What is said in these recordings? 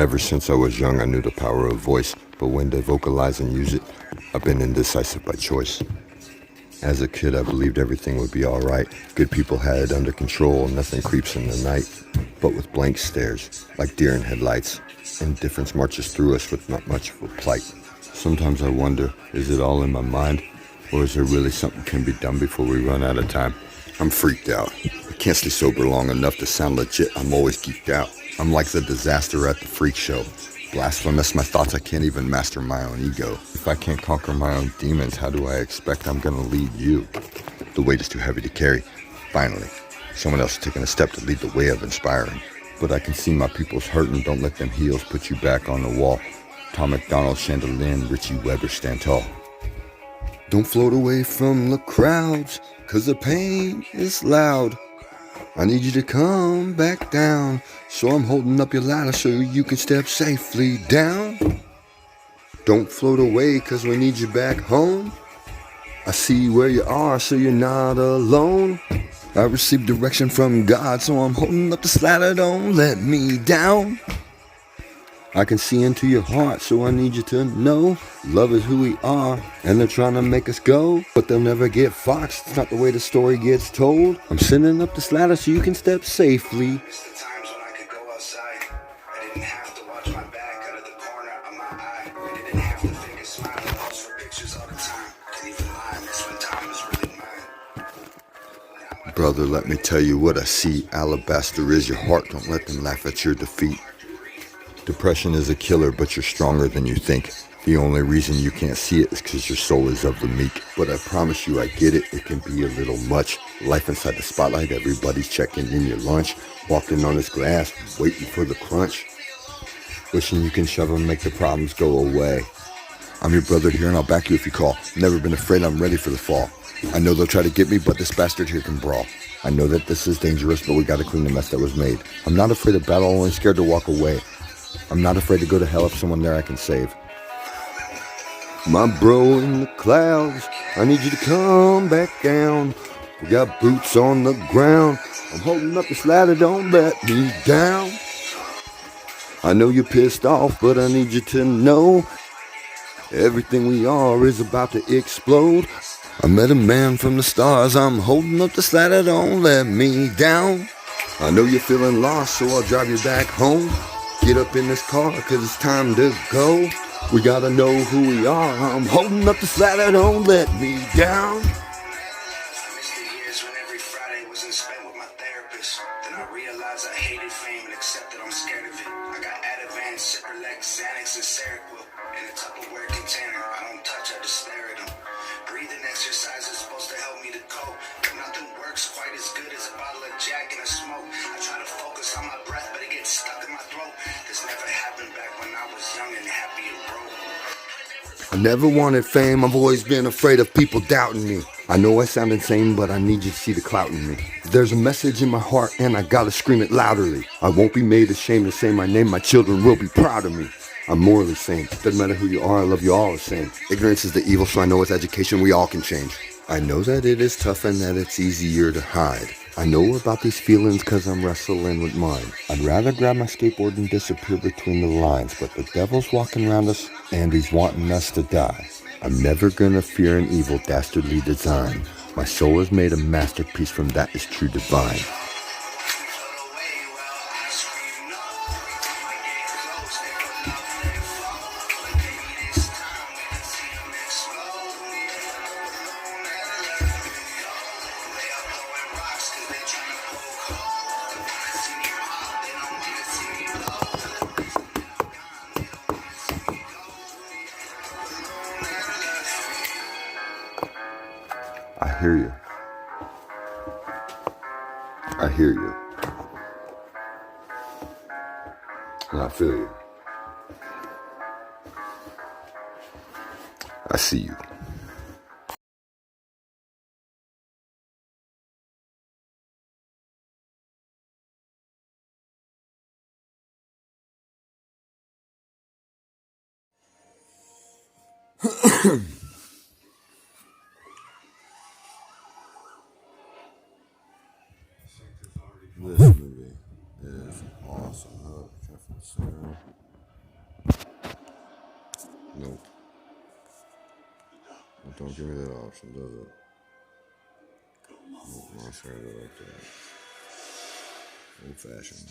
Ever since I was young, I knew the power of voice, but when to vocalize and use it, I've been indecisive by choice. As a kid, I believed everything would be alright. Good people had it under control, nothing creeps in the night. But with blank stares, like deer in headlights, indifference marches through us with not much of a plight. Sometimes I wonder, is it all in my mind? Or is there really something can be done before we run out of time? I'm freaked out. I can't stay sober long enough to sound legit. I'm always geeked out. I'm like the disaster at the freak show. Blasphemous, my thoughts, I can't even master my own ego. If I can't conquer my own demons, how do I expect I'm gonna lead you? The weight is too heavy to carry. Finally, someone else is taking a step to lead the way of inspiring. But I can see my people's hurting. Don't let them heels put you back on the wall. Tom McDonald, Chandelier, Richie Weber, stand tall. Don't float away from the crowds, 'cause the pain is loud. I need you to come back down, so I'm holding up your ladder so you can step safely down. Don't float away, 'cause we need you back home. I see where you are, so you're not alone. I received direction from God, so I'm holding up this ladder, don't let me down. I can see into your heart, so I need you to know love is who we are, and they're trying to make us go, but they'll never get foxed. It's not the way the story gets told. I'm sending up this ladder so you can step safely. The times when I could go outside, I didn't have to watch my back out of the corner of my eye. I didn't have to fake a smile and post for pictures all the time. Can't even lie, miss when time was really mine. Brother, let me tell you what I see. Alabaster is your heart, don't let them laugh at your defeat. Depression is a killer, but you're stronger than you think. The only reason you can't see it is because your soul is of the meek. But I promise you I get it, it can be a little much. Life inside the spotlight, everybody's checking in your lunch. Walking on this glass, waiting for the crunch. Wishing you can shove and make the problems go away. I'm your brother here and I'll back you if you call. Never been afraid, I'm ready for the fall. I know they'll try to get me, but this bastard here can brawl. I know that this is dangerous, but we gotta clean the mess that was made. I'm not afraid of battle, only scared to walk away. I'm not afraid to go to hell if someone there I can save. My bro in the clouds, I need you to come back down. We got boots on the ground. I'm holding up this ladder, don't let me down. I know you're pissed off, but I need you to know everything we are is about to explode. I met a man from the stars, I'm holding up this ladder, don't let me down. I know you're feeling lost, so I'll drive you back home. Get up in this car, 'cause it's time to go. We gotta know who we are. I'm holding up this ladder, don't let me down. I missed the years when every Friday wasn't spent with my therapist. Then I realized I hated fame and accepted I'm scared of it. I got Ativan, Ciprolex, Xanax, and Seroquel in a Tupperware container. I don't touch, I just stare at them. Breathing exercise is supposed to help me to cope, but nothing works quite as good as a bottle of Jack and a smoke. I try to focus on my breath, but it gets stuck in my throat. This never happened back when I was young and happy and broke. I never wanted fame, I've always been afraid of people doubting me. I know I sound insane, but I need you to see the clout in me. There's a message in my heart and I gotta scream it louderly. I won't be made ashamed to say my name, my children will be proud of me. I'm morally sane, doesn't matter who you are, I love you all the same. Ignorance is the evil, so I know with education we all can change. I know that it is tough and that it's easier to hide. I know about these feelings 'cause I'm wrestling with mine. I'd rather grab my skateboard and disappear between the lines, but the devil's walking around us and he's wanting us to die. I'm never gonna fear an evil dastardly design. My soul is made a masterpiece, from that is true divine. I hear you. I hear you. And I feel you. I see you. This movie is awesome. Oh, careful, sir. Nope. It don't give me that option, does it? Nope, monster hunter like that. Old fashioned.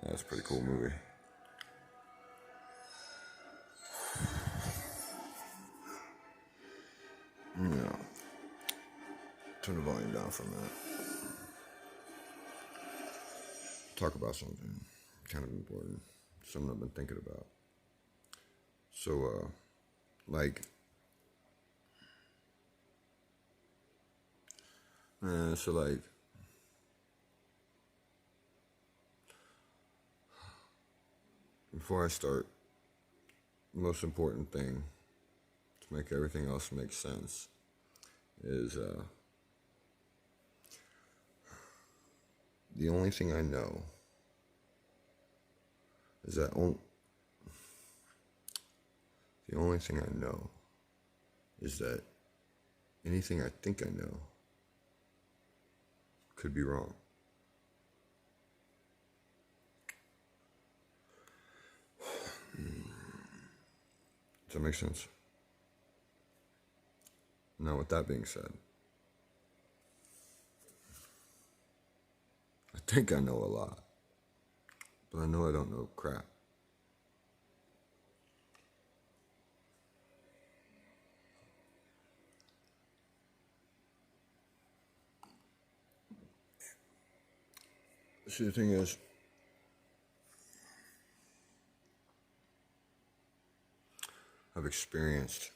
That's a pretty cool movie. Yeah. Turn the volume down for a minute. Talk about something kind of important. Something I've been thinking about. So, like, before I start, the most important thing to make everything else make sense is the only thing I know is that the only thing I know is that anything I think I know could be wrong. Does that make sense? Now, with that being said, I think I know a lot, but I know I don't know crap. See, the thing is, I've experienced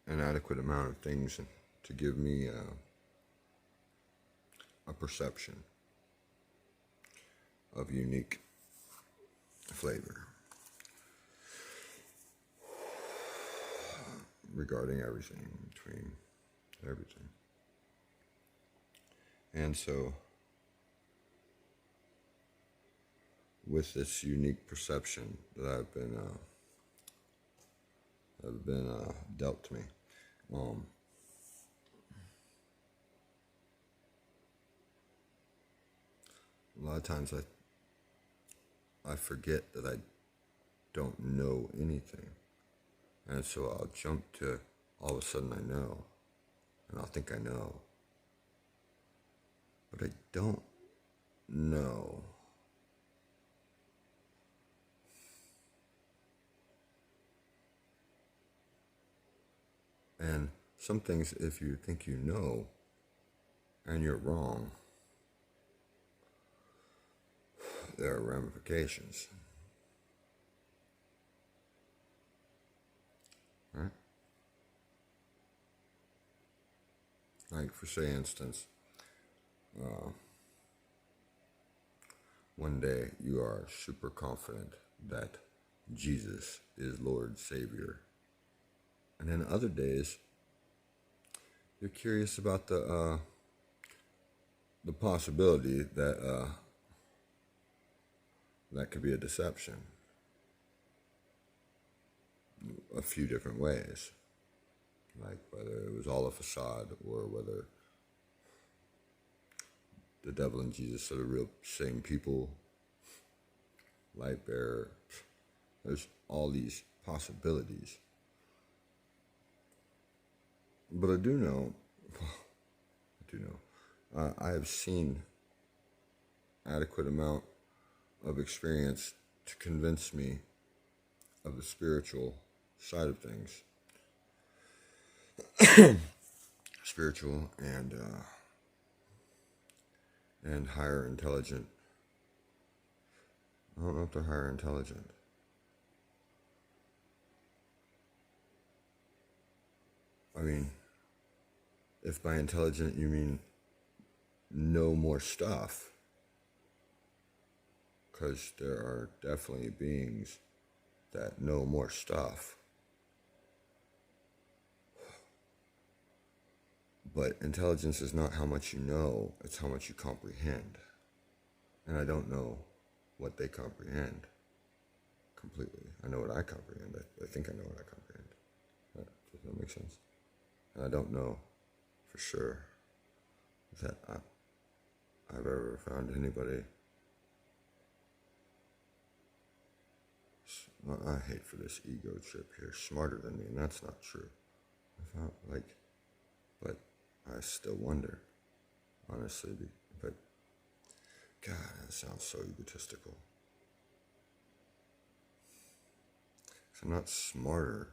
an adequate amount of things to give me a perception of unique flavor regarding everything, between everything. And so, with this unique perception that I've been dealt to me, a lot of times I forget that I don't know anything, and so I'll jump to all of a sudden I know, and I'll think I know, but I don't know. And some things, if you think you know and you're wrong, there are ramifications. Right? Like, for say instance, one day you are super confident that Jesus is Lord Savior. And then other days, you're curious about the possibility that that could be a deception. A few different ways. Like whether it was all a facade or whether the devil and Jesus are the real same people, light bearer. There's all these possibilities. But I do know, I have seen adequate amount of experience to convince me of the spiritual side of things. Spiritual and higher intelligent. I don't know if they're higher intelligent. I mean, if by intelligent you mean know more stuff, because there are definitely beings that know more stuff. But intelligence is not how much you know, it's how much you comprehend. And I don't know what they comprehend completely. I know what I comprehend. I think I know what I comprehend. Does that make sense? And I don't know for sure that I've ever found anybody I hate for this ego trip here. Smarter than me, and that's not true. I thought, but I still wonder, honestly. But God, that sounds so egotistical. I'm not smarter.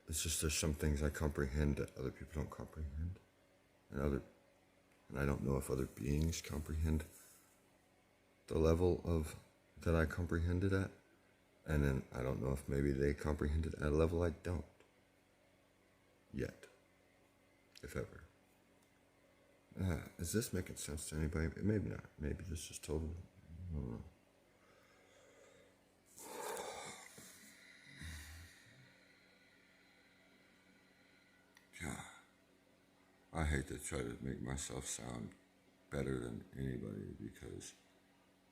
It's just there's some things I comprehend that other people don't comprehend, and I don't know if other beings comprehend the level of that I comprehended at, and then I don't know if maybe they comprehended at a level I don't yet, if ever. Is this making sense to anybody? Maybe not. Maybe this is total. I don't know. I hate to try to make myself sound better than anybody because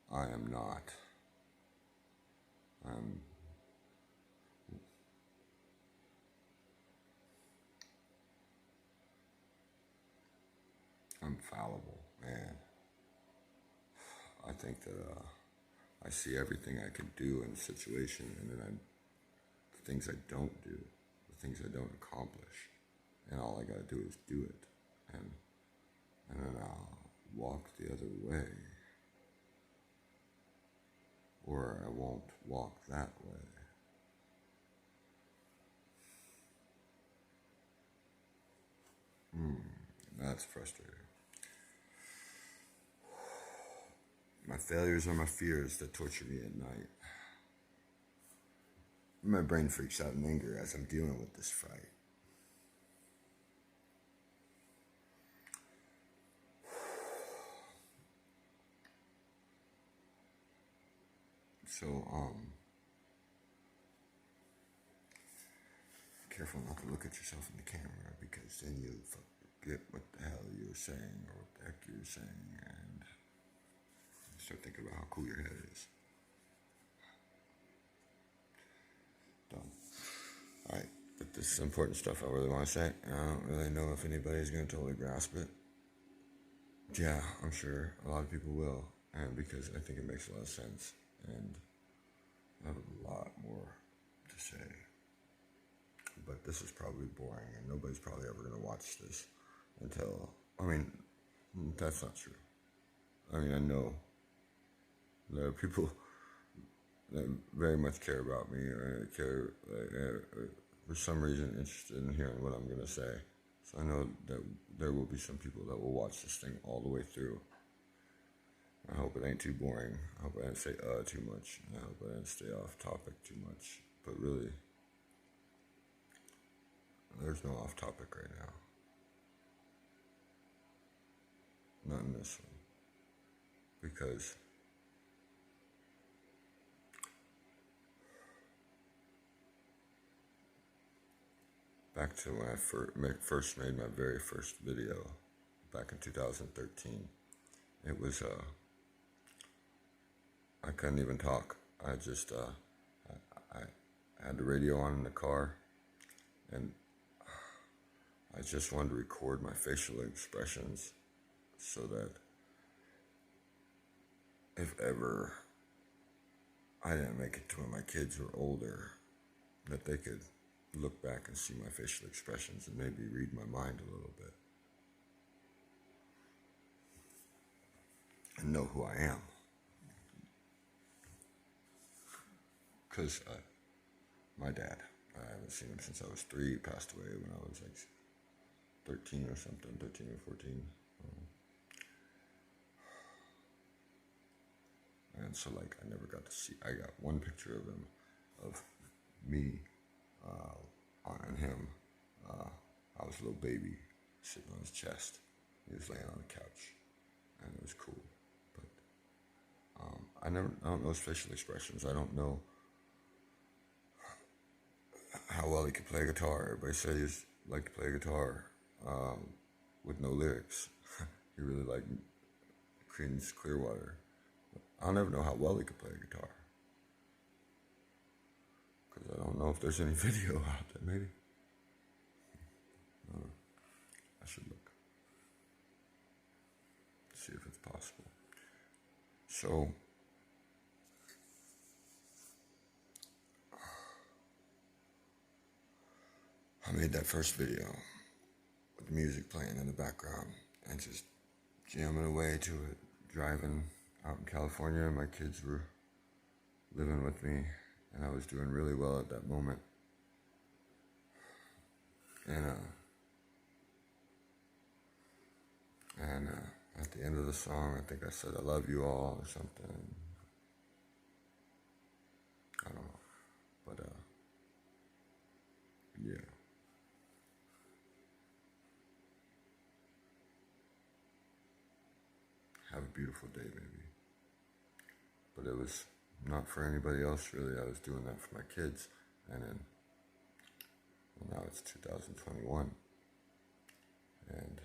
I am not. I'm fallible, man. I think that I see everything I can do in a situation, and then the things I don't do, the things I don't accomplish, and all I gotta do is do it, and then I'll walk the other way, or I won't walk that way. That's frustrating. My failures are my fears that torture me at night. My brain freaks out in anger as I'm dealing with this fight. So, careful not to look at yourself in the camera because then you forget what the hell you were saying or what the heck you were saying, and you start thinking about how cool your head is. Done. Alright, but this is important stuff I really want to say. I don't really know if anybody's going to totally grasp it. Yeah, I'm sure a lot of people will, and because I think it makes a lot of sense, and I have a lot more to say. But this is probably boring, and nobody's probably ever going to watch this until, that's not true. I know there are people that very much care about me, or care, for some reason, interested in hearing what I'm going to say. So I know that there will be some people that will watch this thing all the way through. I hope it ain't too boring. I hope I didn't say too much. I hope I didn't stay off topic too much. But really, there's no off topic right now. Not in this one. Because back to when I first made my very first video, back in 2013, it was, I couldn't even talk. I just, I had the radio on in the car, and I just wanted to record my facial expressions so that if ever I didn't make it to when my kids were older, that they could look back and see my facial expressions and maybe read my mind a little bit and know who I am. Because my dad, I haven't seen him since I was 3. He passed away when I was like 13 or something, 13 or 14. And so I never got to see, I got one picture of him, of me and him. I was a little baby sitting on his chest. He was laying on the couch, and it was cool. But I don't know his facial expressions. I don't know how well he could play guitar. Everybody said he liked to play guitar with no lyrics. He really liked Creedence Clearwater. I'll never know how well he could play guitar, because I don't know if there's any video out there. Maybe. I should look. See if it's possible. So, So I made that first video with the music playing in the background and just jamming away to it, driving out in California. My kids were living with me, and I was doing really well at that moment. And at the end of the song, I think I said, "I love you all," or something. I don't know. But, yeah. Have a beautiful day, baby. But it was not for anybody else, really. I was doing that for my kids. And then, well, now it's 2021. And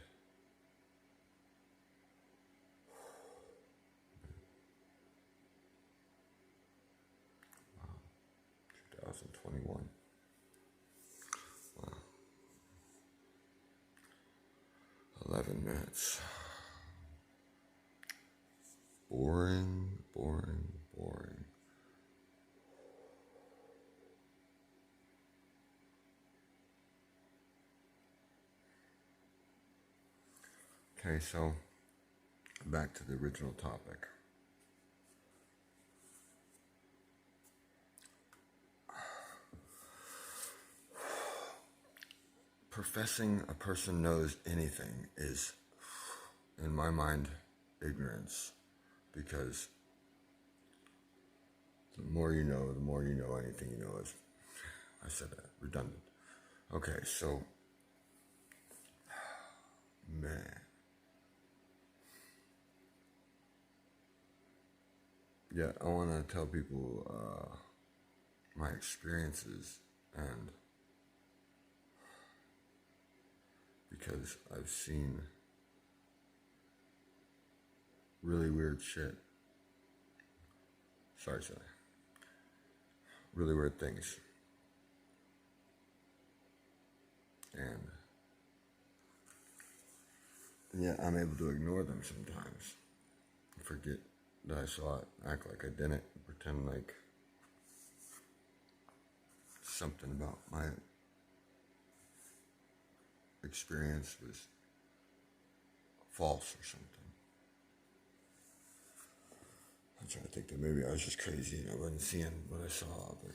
2021. Wow. 11 minutes. Boring, boring, boring. Okay, so back to the original topic. Professing a person knows anything is, in my mind, ignorance, because the more you know anything you know is, I said that, redundant. Okay, so, man. Yeah, I want to tell people my experiences, and because I've seen really weird shit. Sorry. Really weird things. And yeah, I'm able to ignore them sometimes. Forget that I saw it, act like I didn't, pretend like something about my experience was false or something. I'm trying to think that maybe I was just crazy and I wasn't seeing what I saw, but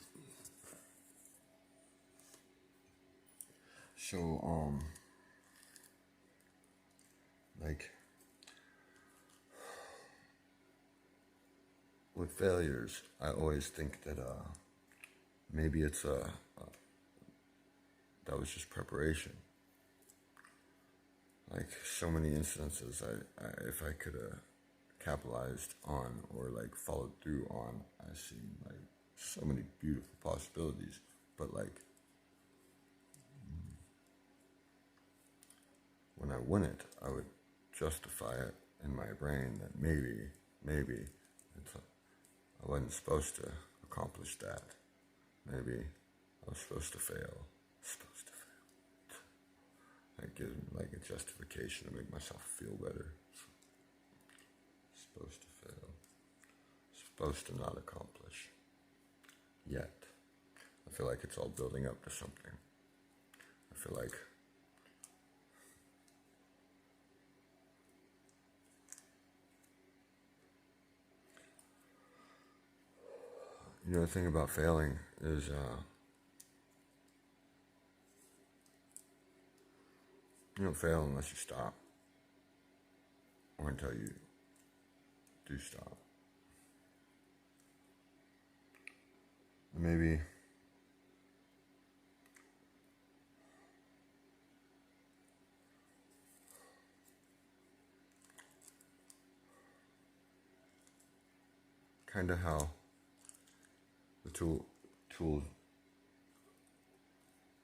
so like with failures, I always think that maybe it's that was just preparation. Like so many instances, if I could have capitalized on or like followed through on, I see like so many beautiful possibilities. But like when I wouldn't, I would justify it in my brain that maybe I wasn't supposed to accomplish that. Maybe I was supposed to fail. That gives me like a justification to make myself feel better. Supposed to fail. Supposed to not accomplish. Yet. I feel like it's all building up to something. I feel like the thing about failing is you don't fail unless you stop. Or until you do stop. Maybe kind of how the tool,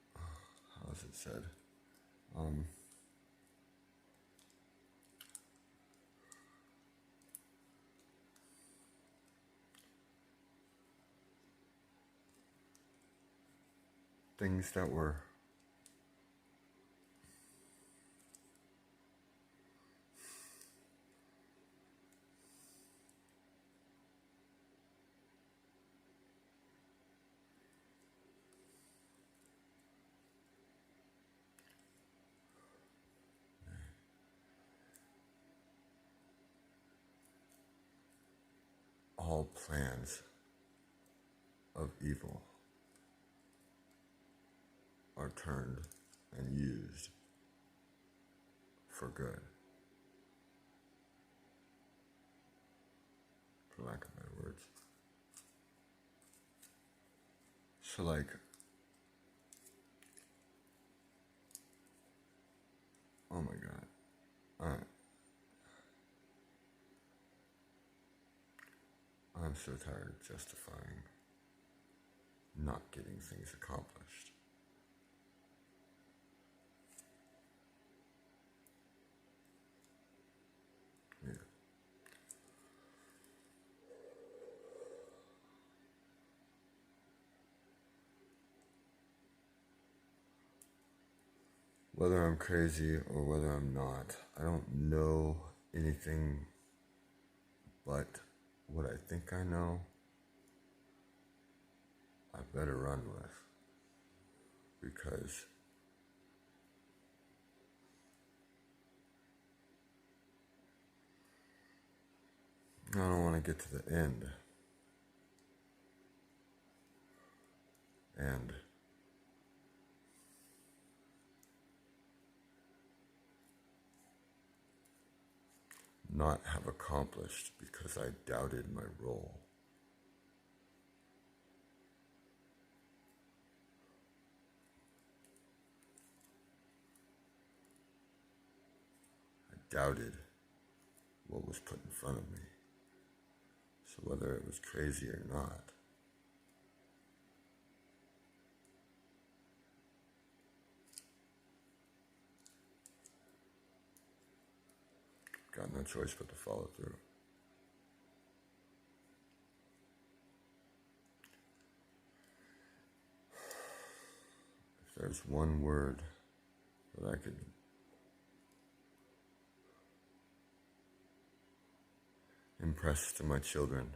how is it said? Things that were all plans of evil are turned and used for good, for lack of better words. So like, oh my God, I'm so tired of justifying not getting things accomplished. Yeah. Whether I'm crazy or whether I'm not, I don't know anything but what I think I know, I better run with. Because I don't want to get to the end and not have accomplished because I doubted my role. I doubted what was put in front of me. So whether it was crazy or not, got no choice but to follow through. If there's one word that I could impress to my children,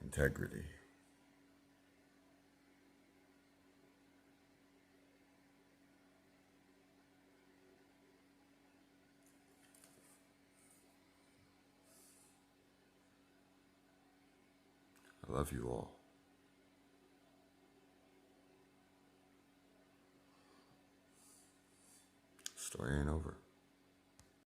integrity. I love you all. Story ain't over.